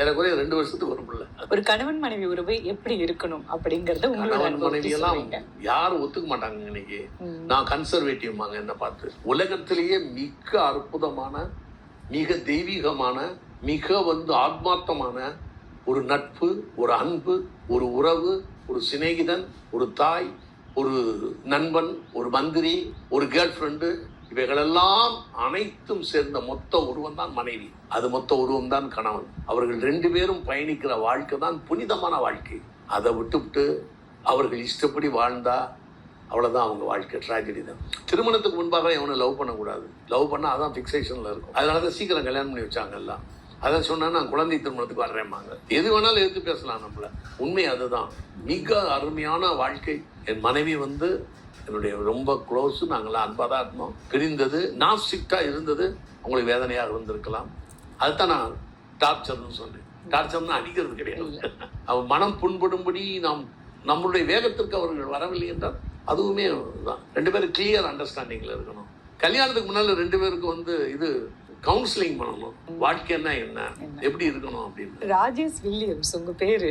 எனக்குரிய 2 வருஷத்துக்கு ஒரு பிள்ளை. ஒரு கணவன் மனைவி உறவு எப்படி இருக்கணும் அப்படிங்கறத கணவன் மனைவி எல்லாம் யாரும் ஒத்துக்க மாட்டாங்க. இன்னைக்கு நான் கன்சர்வேட்டிவ்மாங்க என்ன பார்த்து. உலகத்திலேயே மிக அற்புதமான, மிக தெய்வீகமான, மிக ஆத்மார்த்தமான ஒரு நட்பு, ஒரு அன்பு, ஒரு உறவு, ஒரு சிநேகிதன், ஒரு தாய், ஒரு நண்பன், ஒரு மந்திரி, ஒரு கேர்ள் ஃப்ரெண்டு, இவைகளெல்லாம் அனைத்தும் சேர்ந்த மொத்த உருவம் தான் மனைவி. அது மொத்த உருவம் தான் கணவன். அவர்கள் 2 பேரும் பயணிக்கிற வாழ்க்கை தான் புனிதமான வாழ்க்கை. அதை விட்டுவிட்டு அவர்கள் இஷ்டப்படி வாழ்ந்தா அவ்வளோதான் அவங்க வாழ்க்கை. ட்ராஜடி தான். திருமணத்துக்கு முன்பாக எவனை லவ் பண்ணக்கூடாது. லவ் பண்ணால் அதான் ஃபிக்ஸேஷனில் இருக்கும். அதனால தான் சீக்கிரம் கல்யாணம் பண்ணி வச்சாங்க எல்லாம். அதை சொன்னா நான் குழந்தை திருமணத்துக்கு வர்றேன்பாங்க. எது வேணாலும் எடுத்து பேசலாம் நம்மள. உண்மை அதுதான். மிக அருமையான வாழ்க்கை. என் மனைவி என்னுடைய ரொம்ப க்ளோஸு. நாங்களாம் அன்பாக தான் இருந்தோம். பிரிந்தது, நான் ஸ்ட்ரிக்டாக இருந்தது அவங்களுக்கு வேதனையாக இருந்திருக்கலாம். அதுதான் நான் டார்ச்சர்னு சொன்னேன். டார்ச்சர்னு அடிக்கிறது கிடையாது. அவன் மனம் புண்படும்படி நம்மளுடைய வேகத்திற்கு அவர்கள் வரவில்லை என்றால் அதுவுமே தான். 2 பேரும் கிளியர் அண்டர்ஸ்டாண்டிங்கில் இருக்கணும். கல்யாணத்துக்கு முன்னால் 2 பேருக்கு இது கவுன்சிலிங் பண்ணணும். வாழ்க்கைன்னா என்ன, எப்படி இருக்கணும் அப்படின்னு. ராஜேஷ் வில்லியம்ஸ் உங்க பேரு.